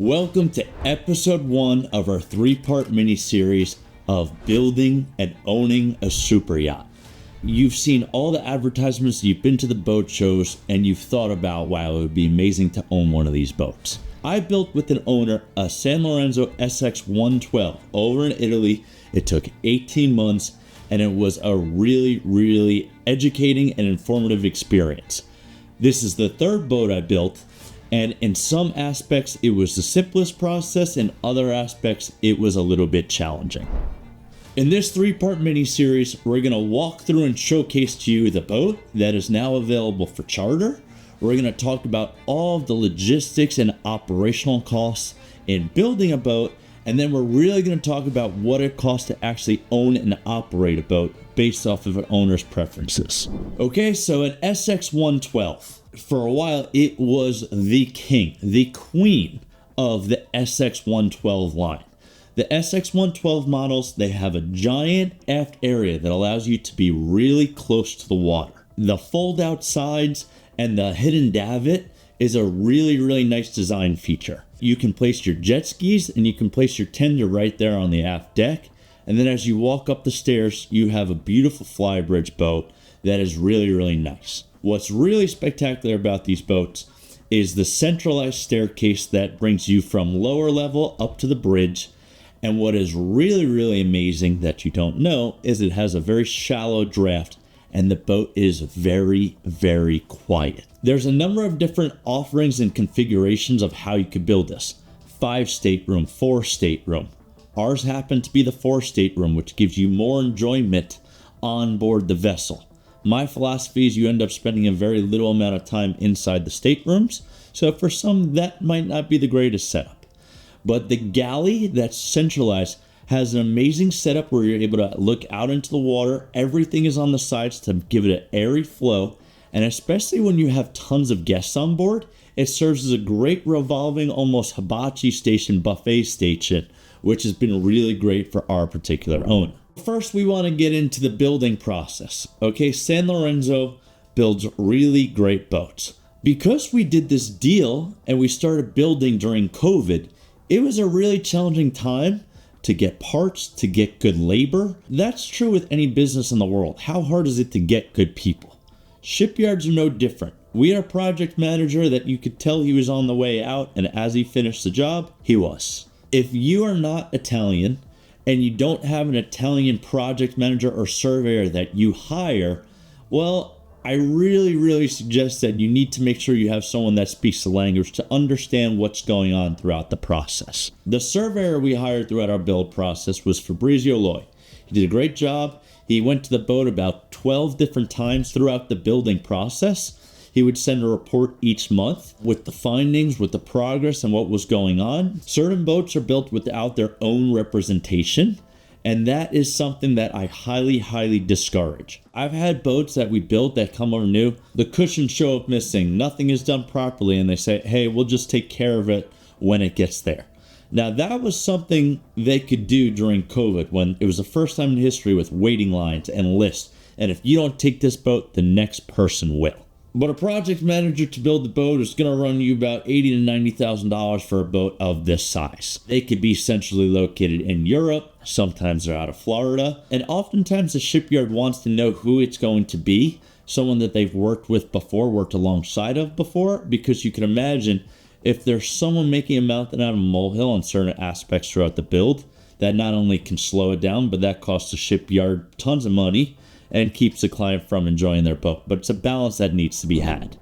Welcome to episode 1 of our 3-part mini-series of building and owning a super yacht. You've seen all the advertisements, you've been to the boat shows, and you've thought about, wow, it would be amazing to own one of these boats. I built with an owner a Sanlorenzo SX112 over in Italy. It took 18 months, and it was a really educating and informative experience. This is the third boat I built, and in some aspects it was the simplest process, in other aspects it was a little bit challenging. In this 3-part mini-series, we're going to walk through and showcase to you the boat that is now available for charter. We're going to talk about all of the logistics and operational costs in building a boat, and then we're really going to talk about what it costs to actually own and operate a boat based off of an owner's preferences. Okay, so an SX112. For a while, it was the king, the queen of the SX112 line. The SX112 models, they have a giant aft area that allows you to be really close to the water. The fold-out sides and the hidden davit is a really nice design feature. You can place your jet skis and you can place your tender right there on the aft deck. And then as you walk up the stairs, you have a beautiful flybridge boat that is really nice. What's really spectacular about these boats is the centralized staircase that brings you from lower level up to the bridge. And what is really amazing that you don't know is it has a very shallow draft and the boat is very quiet. There's a number of different offerings and configurations of how you could build this. 5 stateroom, 4 stateroom. Ours happen to be the 4 stateroom, which gives you more enjoyment on board the vessel. My philosophy is you end up spending a very little amount of time inside the staterooms, so for some that might not be the greatest setup. But the galley that's centralized has an amazing setup where you're able to look out into the water. Everything is on the sides to give it an airy flow, and especially when you have tons of guests on board, it serves as a great revolving, almost hibachi station, buffet station, which has been really great for our particular owner. First, we want to get into the building process. Okay, Sanlorenzo builds really great boats. Because we did this deal and we started building during COVID, it was a really challenging time to get parts, to get good labor. That's true with any business in the world. How hard is it to get good people? Shipyards are no different. We had a project manager that you could tell he was on the way out, and as he finished the job, he was. If you are not Italian, and you don't have an Italian project manager or surveyor that you hire, well, I really suggest that you need to make sure you have someone that speaks the language to understand what's going on throughout the process. The surveyor we hired throughout our build process was Fabrizio Loy. He did a great job. He went to the boat about 12 different times throughout the building process. He would send a report each month with the findings, with the progress, and what was going on. Certain boats are built without their own representation, and that is something that I highly discourage. I've had boats that we built that come over new, the cushions show up missing, nothing is done properly, and they say, hey, we'll just take care of it when it gets there. Now, that was something they could do during COVID, when it was the first time in history with waiting lines and lists, and if you don't take this boat, the next person will. But a project manager to build the boat is going to run you about $80,000 to $90,000 for a boat of this size. They could be centrally located in Europe, sometimes they're out of Florida, and oftentimes the shipyard wants to know who it's going to be, someone that they've worked with before, worked alongside of before, because you can imagine if there's someone making a mountain out of a molehill on certain aspects throughout the build, that not only can slow it down, but that costs the shipyard tons of money and keeps the client from enjoying their boat. But it's a balance that needs to be had.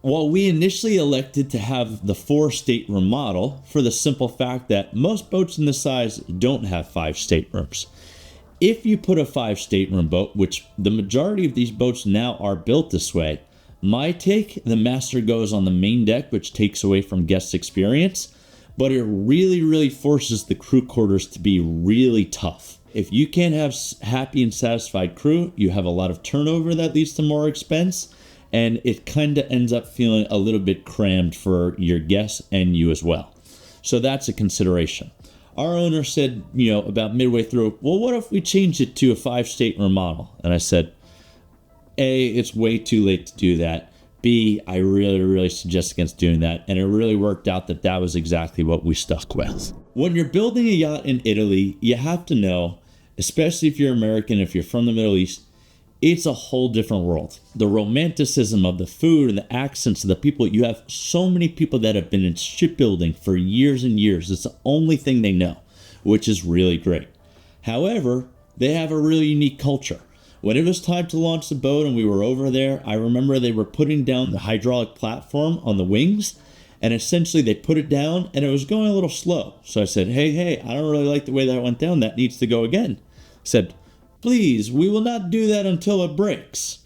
While we initially elected to have the 4 stateroom model for the simple fact that most boats in this size don't have 5 staterooms. If you put a 5 stateroom boat, which the majority of these boats now are built this way, my take, the master goes on the main deck, which takes away from guest experience, but it really forces the crew quarters to be really tough. If you can't have happy and satisfied crew, you have a lot of turnover that leads to more expense, and it kind of ends up feeling a little bit crammed for your guests and you as well. So that's a consideration. Our owner said, about midway through, well, what if we change it to a 5 stateroom model? And I said, A, it's way too late to do that. B, I really suggest against doing that. And it really worked out that that was exactly what we stuck with. When you're building a yacht in Italy, you have to know, especially if you're American, if you're from the Middle East, it's a whole different world. The romanticism of the food and the accents of the people. You have so many people that have been in shipbuilding for years and years. It's the only thing they know, which is really great. However, they have a really unique culture. When it was time to launch the boat and we were over there, I remember they were putting down the hydraulic platform on the wings, and essentially they put it down and it was going a little slow. So I said, hey, I don't really like the way that went down. That needs to go again. I said, please, we will not do that until it breaks.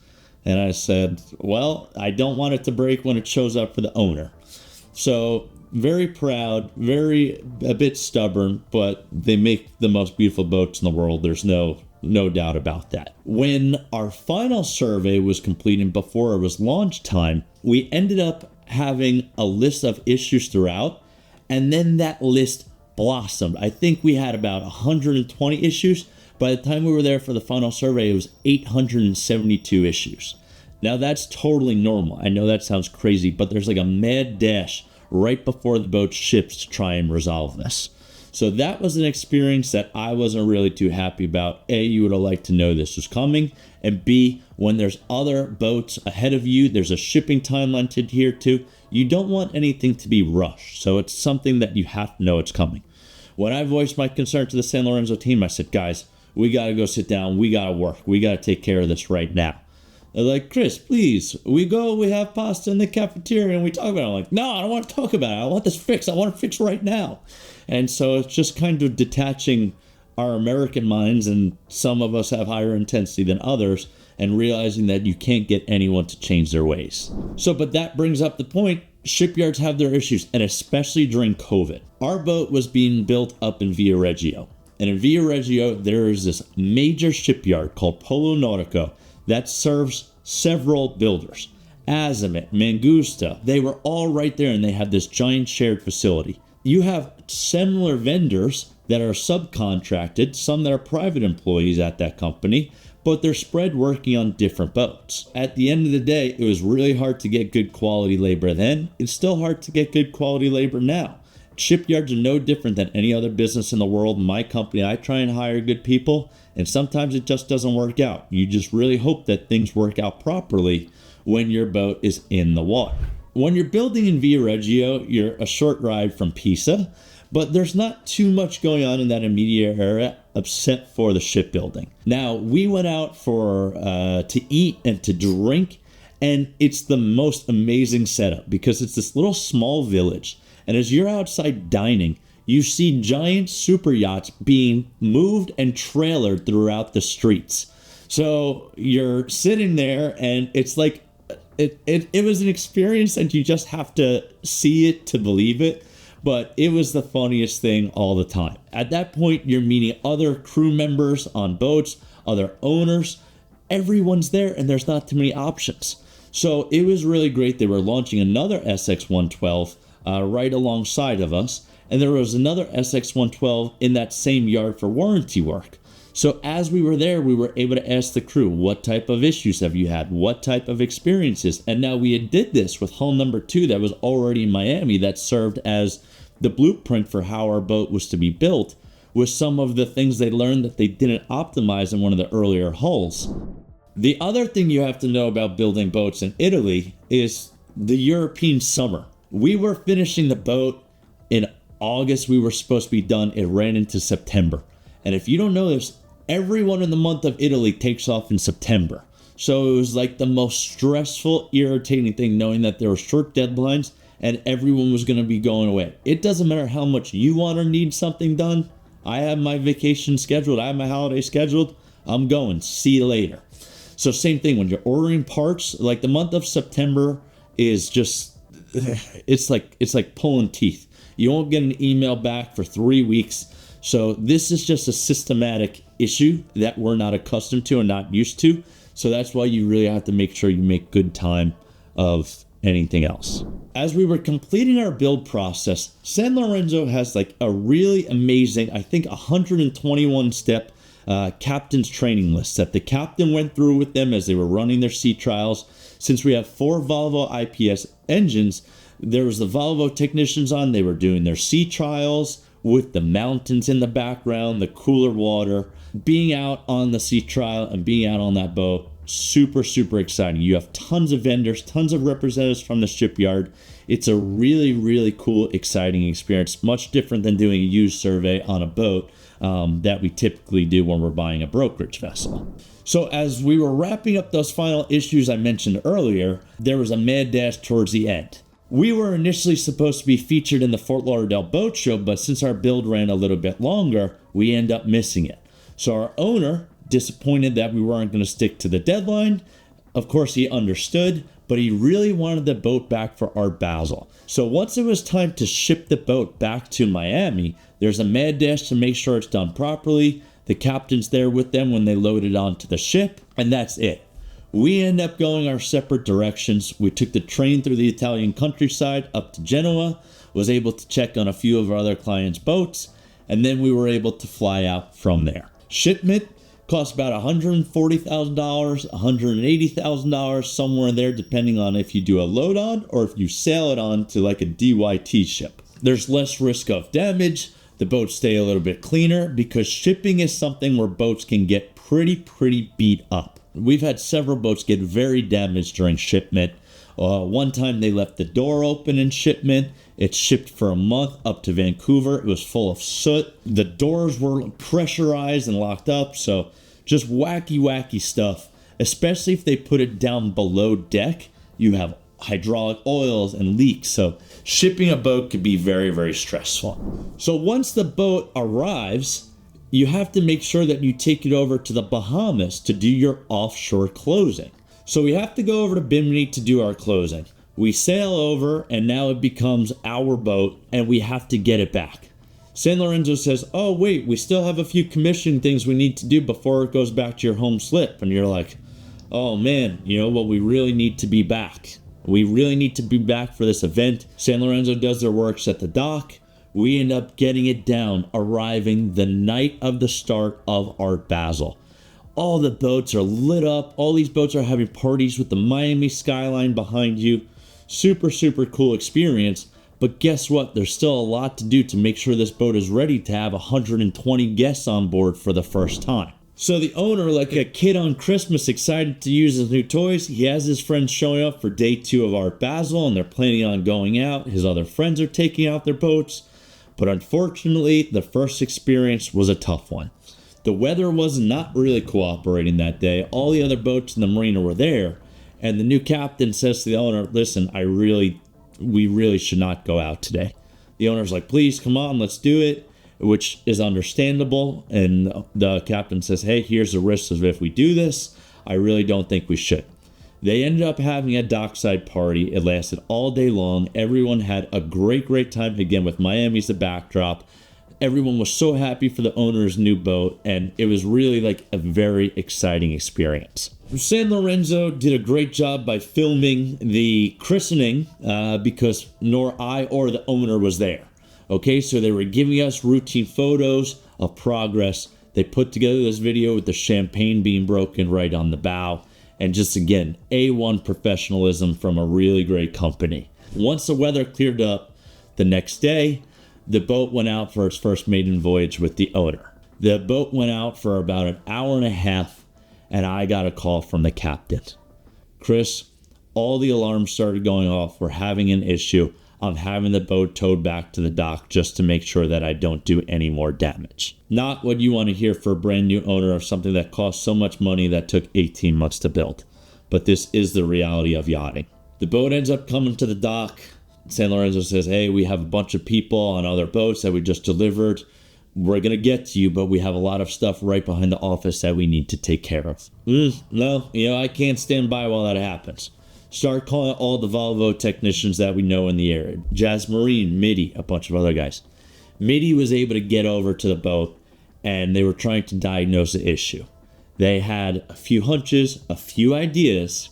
And I said, well, I don't want it to break when it shows up for the owner. So very proud, a bit stubborn, but they make the most beautiful boats in the world. There's no doubt about that. When our final survey was completed before it was launch time, we ended up having a list of issues throughout, and then that list blossomed. I think we had about 120 issues. By the time we were there for the final survey, it was 872 issues. Now that's totally normal. I know that sounds crazy, but there's like a mad dash right before the boat ships to try and resolve this. So that was an experience that I wasn't really too happy about. A, you would have liked to know this was coming. And B, when there's other boats ahead of you, there's a shipping timeline to adhere to. You don't want anything to be rushed. So it's something that you have to know it's coming. When I voiced my concern to the Sanlorenzo team, I said, guys, we got to go sit down. We got to work. We got to take care of this right now. They're like, Chris, please, we have pasta in the cafeteria and we talk about it. I'm like, no, I don't want to talk about it. I want this fixed. I want it fixed right now. And so it's just kind of detaching our American minds, and some of us have higher intensity than others, and realizing that you can't get anyone to change their ways. So, but that brings up the point, shipyards have their issues, and especially during COVID. Our boat was being built up in Viareggio. And in Viareggio, there is this major shipyard called Polo Nautico that serves several builders. Azimut, Mangusta, they were all right there, and they had this giant shared facility. You have similar vendors that are subcontracted, some that are private employees at that company, but they're spread working on different boats. At the end of the day, it was really hard to get good quality labor then. It's still hard to get good quality labor now. Shipyards are no different than any other business in the world. In my company, I try and hire good people, and sometimes it just doesn't work out. You just really hope that things work out properly when your boat is in the water. When you're building in Viareggio, you're a short ride from Pisa, but there's not too much going on in that immediate area except for the shipbuilding. Now, we went out to eat and to drink, and it's the most amazing setup because it's this little small village. And as you're outside dining, you see giant super yachts being moved and trailered throughout the streets. So you're sitting there, and it's like, it was an experience that you just have to see it to believe it. But it was the funniest thing all the time. At that point, you're meeting other crew members on boats, other owners. Everyone's there, and there's not too many options. So it was really great. They were launching another SX112 right alongside of us. And there was another SX112 in that same yard for warranty work. So as we were there, we were able to ask the crew, what type of issues have you had? What type of experiences? And now we did this with hull number 2 that was already in Miami that served as the blueprint for how our boat was to be built, with some of the things they learned that they didn't optimize in one of the earlier hulls. The other thing you have to know about building boats in Italy is the European summer. We were finishing the boat in August. We were supposed to be done. It ran into September. And if you don't know this, everyone in the month of Italy takes off in September. So it was like the most stressful, irritating thing, knowing that there were short deadlines and everyone was going to be going away. It doesn't matter how much you want or need something done. I have my vacation scheduled. I have my holiday scheduled. I'm going. See you later. So same thing when you're ordering parts, like the month of September is just, it's like pulling teeth. You won't get an email back for 3 weeks. So this is just a systematic issue that we're not accustomed to and not used to. So that's why you really have to make sure you make good time of anything else. As we were completing our build process, Sanlorenzo has like a really amazing, I think 121 step captain's training list that the captain went through with them as they were running their sea trials. Since we have 4 Volvo IPS engines, there was the Volvo technicians on. They were doing their sea trials with the mountains in the background, the cooler water. Being out on the sea trial and being out on that boat, super, super exciting. You have tons of vendors, tons of representatives from the shipyard. It's a really, really cool, exciting experience. Much different than doing a used survey on a boat that we typically do when we're buying a brokerage vessel. So as we were wrapping up those final issues I mentioned earlier, there was a mad dash towards the end. We were initially supposed to be featured in the Fort Lauderdale Boat Show, but since our build ran a little bit longer, we end up missing it. So our owner, disappointed that we weren't going to stick to the deadline, of course he understood, but he really wanted the boat back for Art Basel. So once it was time to ship the boat back to Miami, there's a mad dash to make sure it's done properly. The captain's there with them when they load it onto the ship, and that's it. We end up going our separate directions. We took the train through the Italian countryside up to Genoa, was able to check on a few of our other clients' boats, and then we were able to fly out from there. Shipment cost about $140,000, $180,000, somewhere in there, depending on if you do a load on or if you sail it on to like a DYT ship. There's less risk of damage. The boats stay a little bit cleaner because shipping is something where boats can get pretty beat up. We've had several boats get very damaged during shipment. One time they left the door open in shipment. It shipped for a month up to Vancouver. It was full of soot. The doors were pressurized and locked up. So just wacky stuff, especially if they put it down below deck. You have hydraulic oils and leaks. So shipping a boat could be very stressful. So once the boat arrives, you have to make sure that you take it over to the Bahamas to do your offshore closing. So we have to go over to Bimini to do our closing. We sail over and now it becomes our boat and we have to get it back. Sanlorenzo says, oh wait, we still have a few commission things we need to do before it goes back to your home slip. And you're like, oh man, you know what, we really need to be back. We really need to be back for this event. Sanlorenzo does their works at the dock. We end up getting it down, arriving the night of the start of Art Basel. All the boats are lit up. All these boats are having parties with the Miami skyline behind you. Super cool experience. But guess what? There's still a lot to do to make sure this boat is ready to have 120 guests on board for the first time. So the owner, like a kid on Christmas, excited to use his new toys, he has his friends showing up for day 2 of Art Basel, and they're planning on going out. His other friends are taking out their boats. But unfortunately, the first experience was a tough one. The weather was not really cooperating that day. All the other boats in the marina were there. And the new captain says to the owner, listen, we really should not go out today. The owner's like, please, come on, let's do it, which is understandable. And the captain says, hey, here's the risk of if we do this. I really don't think we should. They ended up having a dockside party. It lasted all day long. Everyone had a great time, again, with Miami as the backdrop. Everyone was so happy for the owner's new boat, and it was really like a very exciting experience. Sanlorenzo did a great job by filming the christening because nor I or the owner was there. Okay, so they were giving us routine photos of progress. They put together this video with the champagne being broken right on the bow. And just again, A1 professionalism from a really great company. Once the weather cleared up, the next day, the boat went out for its first maiden voyage with the owner. The boat went out for about an hour and a half, and I got a call from the captain. Chris, all the alarms started going off. We're having an issue. I'm having the boat towed back to the dock just to make sure that I don't do any more damage. Not what you want to hear for a brand new owner of something that cost so much money that took 18 months to build. But this is the reality of yachting. The boat ends up coming to the dock. Sanlorenzo says, hey, we have a bunch of people on other boats that we just delivered. We're going to get to you, but we have a lot of stuff right behind the office that we need to take care of. No, I can't stand by while that happens. Start calling all the Volvo technicians that we know in the area. Jazz Marine, Mitty, a bunch of other guys. Mitty was able to get over to the boat, and they were trying to diagnose the issue. They had a few hunches, a few ideas,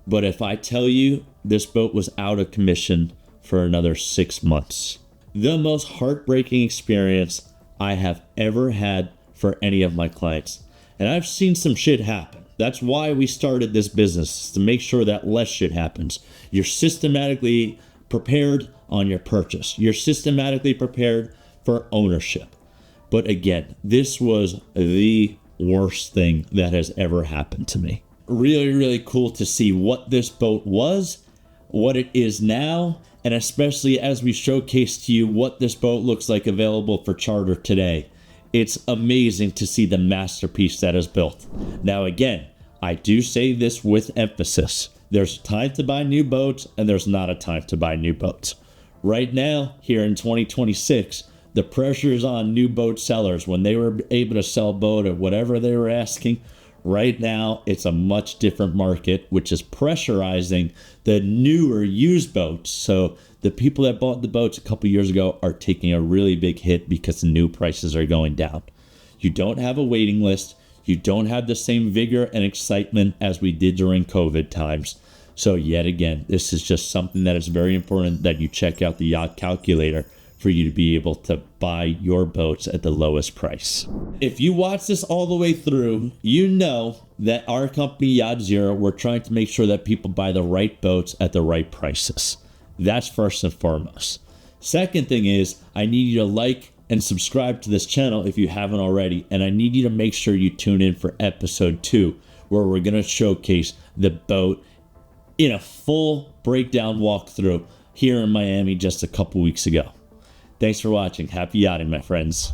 but if I tell you, this boat was out of commission for another 6 months. The most heartbreaking experience I have ever had for any of my clients. And I've seen some shit happen. That's why we started this business, to make sure that less shit happens. You're systematically prepared on your purchase. You're systematically prepared for ownership. But again, this was the worst thing that has ever happened to me. Really, really cool to see what this boat was, what it is now, and especially as we showcase to you what this boat looks like available for charter today. It's amazing to see the masterpiece that is built. Now again, I do say this with emphasis. There's a time to buy new boats and there's not a time to buy new boats. Right now, here in 2026, the pressure is on new boat sellers. When they were able to sell a boat at whatever they were asking, right now it's a much different market, which is pressurizing the newer used boats. So the people that bought the boats a couple years ago are taking a really big hit because the new prices are going down. You don't have a waiting list. You don't have the same vigor and excitement as we did during COVID times. So yet again, this is just something that is very important that you check out the yacht calculator for you to be able to buy your boats at the lowest price. If you watch this all the way through, you know that our company, Yacht Zero, we're trying to make sure that people buy the right boats at the right prices. That's first and foremost. Second thing is, I need you to like and subscribe to this channel if you haven't already, and I need you to make sure you tune in for episode 2, where we're going to showcase the boat in a full breakdown walkthrough here in Miami just a couple weeks ago. Thanks for watching. Happy yachting, my friends.